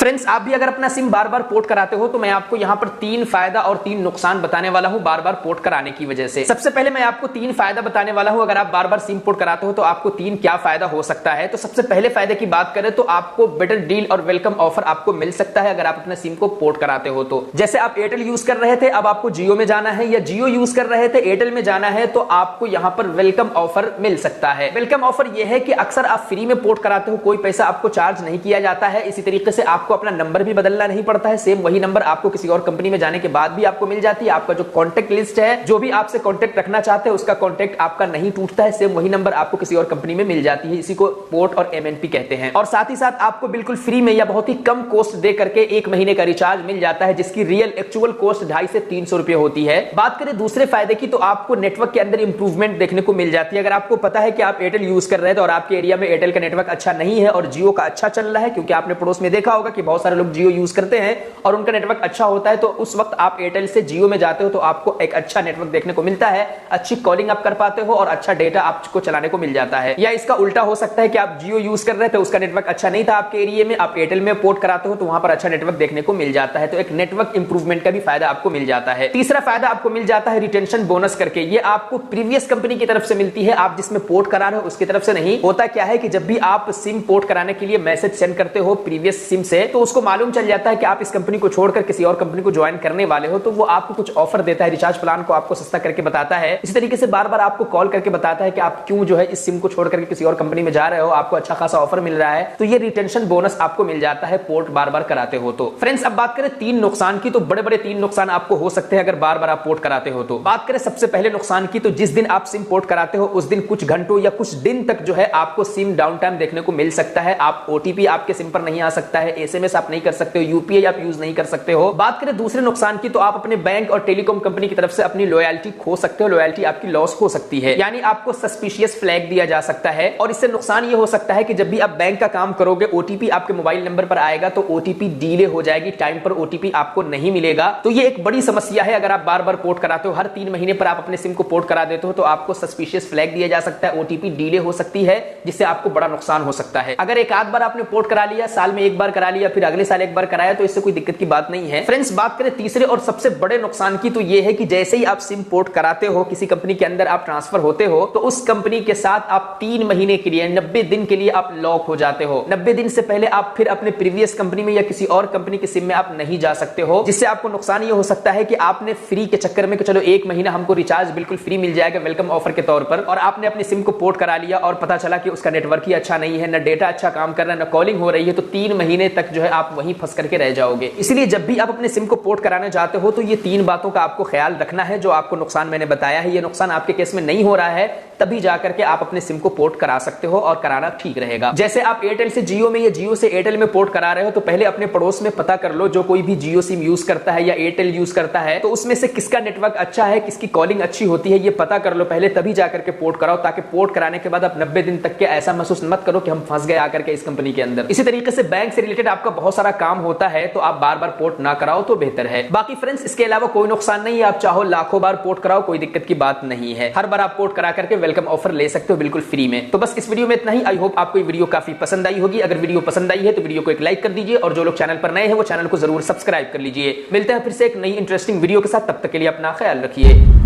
Friends, आप भी अगर अपना सिम बार बार पोर्ट कराते हो तो मैं आपको यहाँ पर 3 फायदा और 3 नुकसान बताने वाला हूँ बार बार पोर्ट कराने की वजह से। सबसे पहले मैं आपको 3 फायदा बताने वाला हूँ, अगर आप बार बार सिम पोर्ट कराते हो तो आपको 3 क्या फायदा हो सकता है। तो सबसे पहले फायदे की बात करें तो आपको बेटर डील और वेलकम ऑफर आपको मिल सकता है अगर आप अपने सिम को पोर्ट कराते हो तो। जैसे आप एयरटेल यूज कर रहे थे, अब आपको जियो में जाना है, या जियो यूज कर रहे थे एयरटेल में जाना है, तो आपको यहाँ पर वेलकम ऑफर मिल सकता है। वेलकम ऑफर यह है कि अक्सर आप फ्री में पोर्ट कराते हो, कोई पैसा आपको चार्ज नहीं किया जाता है। इसी तरीके से आपको अपना नंबर भी बदलना नहीं पड़ता है, सेम वही नंबर आपको किसी और कंपनी में जाने के बाद भी आपको मिल जाती है। आपका जो कॉन्टैक्ट लिस्ट है, जो भी आपसे कॉन्टैक्ट रखना चाहते हैं उसका कॉन्टैक्ट आपका नहीं टूटता है, सेम वही नंबर आपको किसी और कंपनी में मिल जाती है। इसी को पोर्ट और एमएनपी कहते हैं। और साथ ही साथ आपको बिल्कुल फ्री में या बहुत ही कम कॉस्ट दे करके 1 महीने का रिचार्ज मिल जाता है, जिसकी रियल एक्चुअल कॉस्ट 250 से 300 रुपए होती है। बात करें दूसरे फायदे की, तो आपको नेटवर्क के अंदर इंप्रूवमेंट देखने को मिल जाती है। अगर आपको पता है कि आप एयरटेल यूज कर रहे हैं और आपके एरिया में एयरटेल का नेटवर्क अच्छा नहीं है और जियो का अच्छा चल रहा है, क्योंकि आपने पड़ोस में देखा होगा कि बहुत सारे लोग जियो यूज करते हैं और उनका नेटवर्क अच्छा होता है, तो उस वक्त आप एयरटेल से जियो में जाते हो तो आपको एक अच्छा नेटवर्क देखने को मिलता है, अच्छी कॉलिंग आप कर पाते हो और अच्छा डेटा आपको चलाने को मिल जाता है। या इसका उल्टा हो सकता है कि आप जियो यूज कर रहे थे, उसका नेटवर्क अच्छा नहीं था आपके एरिया में, आप एयरटेल में पोर्ट कराते हो तो वहां पर अच्छा नेटवर्क देखने को मिल जाता है। तो एक नेटवर्क इंप्रूवमेंट का भी फायदा आपको मिल जाता है। तीसरा फायदा आपको मिल जाता है रिटेंशन बोनस करके। ये आपको प्रीवियस कंपनी की तरफ से मिलती है, आप जिसमें पोर्ट करा रहे हो उसकी तरफ से नहीं। होता क्या है कि जब भी आप सिम पोर्ट कराने के लिए मैसेज सेंड करते हो प्रीवियस सिम से, तो उसको मालूम चल जाता है कि आप इस कंपनी को छोड़कर किसी और कंपनी को ज्वाइन करने वाले हो, तो वो आपको कुछ ऑफर देता है, रिचार्ज प्लान को आपको सस्ता करके बताता है। इसी तरीके से बार बार आपको कॉल करके बताता है कि आप क्यों जो है इस सिम को छोड़ करके किसी और कंपनी में जा रहे हो, आपको अच्छा खासा ऑफर मिल रहा है। तो ये रिटेंशन बोनस आपको मिल जाता है पोर्ट बार बार कराते हो तो। फ्रेंड्स, अब बात करें 3 नुकसान की, तो बड़े बड़े 3 नुकसान आपको हो सकते हैं अगर बार बार आप पोर्ट कराते हो तो। बात करें सबसे पहले नुकसान की, तो जिस दिन आप सिम पोर्ट कराते हो उस दिन कुछ घंटों या कुछ दिन तक जो है आपको सिम डाउन टाइम देखने को मिल सकता है। आप ओटीपी आपके सिम पर नहीं आ सकता है, एसएमएस आप नहीं कर सकते हो, यूपीआई आप यूज नहीं कर सकते हो। बात करें दूसरे नुकसान की, तो आप अपने बैंक और टेलीकॉम कंपनी की तरफ से अपनी लॉयल्टी खो सकते हो, लॉयल्टी आपकी लॉस हो सकती है, यानी आपको सस्पिशियस फ्लैग दिया जा सकता है। और इससे नुकसान ये हो सकता है कि जब भी आप बैंक का काम करोगे, ओटीपी आपके मोबाइल नंबर पर आएगा तो ओटीपी डिले हो जाएगी, टाइम पर ओटीपी आपको नहीं मिलेगा। तो ये एक बड़ी समस्या है अगर आप बार बार पोर्ट कराते हो। हर 3 महीने पर आप अपने सिम को पोर्ट करा देते हो तो आपको सस्पिशियस फ्लैग दिया जा सकता है, ओटीपी डिले हो सकती है, जिससे आपको बड़ा नुकसान हो सकता है। अगर एक आध बार आपने पोर्ट करा लिया, साल में एक बार करा लिया, फिर अगले साल एक बार कराया, तो इससे कोई दिक्कत की बात नहीं है। फ्रेंड्स, बात करें तीसरे और सबसे बड़े नुकसान की, तो यह है कि जैसे ही आप सिम पोर्ट कराते हो, किसी कंपनी के अंदर आप ट्रांसफर होते हो, तो उस कंपनी के साथ आप 3 महीने के लिए 90 दिन के लिए आप लॉक हो जाते हो। 90 दिन से पहले आप फिर अपने प्रीवियस कंपनी में या किसी और कंपनी की सिम में आप नहीं जा सकते हो, जिससे आपको नुकसान ये हो सकता है कि आपने फ्री के चक्कर में कि चलो 1 महीना हमको रिचार्ज बिल्कुल फ्री मिल जाएगा वेलकम ऑफर के तौर पर, और आपने अपनी सिम को पोर्ट करा लिया और पता चला कि उसका नेटवर्क ही अच्छा नहीं है, ना डेटा अच्छा काम कर रहा है, ना कॉलिंग हो रही है, तो 3 महीने तक जो है आप वहीं फंस करके रह जाओगे। इसलिए जब भी आप अपने सिम को पोर्ट कराने जाते हो तो ये 3 बातों का आपको ख्याल रखना है। जो आपको नुकसान मैंने बताया है, ये नुकसान आपके केस में नहीं हो रहा है, तभी जाकर के आप अपने सिम को पोर्ट करा सकते हो और कराना ठीक रहेगा। जैसे आप एयरटेल से जियो में या जियो से एयरटेल में पोर्ट करा रहे हो, तो पहले अपने पड़ोस में पता कर लो, जो कोई भी जियो सिम यूज करता है या एयरटेल यूज करता है, तो उसमें से किसका नेटवर्क अच्छा है, किसकी कॉलिंग अच्छी होती है, ये पता कर लो पहले, तभी जाकर के पोर्ट कराओ, ताकि पोर्ट कराने के बाद आप 90 दिन तक के ऐसा महसूस मत करो कि हम फंस गए आकर के इस कंपनी के अंदर। इसी तरीके से बैंक से रिलेटेड आपका बहुत सारा काम होता है, तो आप बार बार पोर्ट ना कराओ तो बेहतर है। बाकी फ्रेंड्स, इसके अलावा कोई नुकसान नहीं है, आप चाहो लाखों बार पोर्ट कराओ, कोई दिक्कत की बात नहीं है। हर बार आप पोर्ट करा करके वेलकम ऑफर ले सकते हो बिल्कुल फ्री में। तो बस इस वीडियो में इतना ही। आई होप आपको ये वीडियो काफी पसंद आई होगी। अगर वीडियो पसंद आई है तो वीडियो को एक लाइक कर दीजिए, और जो लोग चैनल पर नए हैं वो चैनल को जरूर सब्सक्राइब कर लीजिए। मिलते हैं फिर से एक नई इंटरेस्टिंग वीडियो के साथ, तब तक के लिए अपना ख्याल रखिए।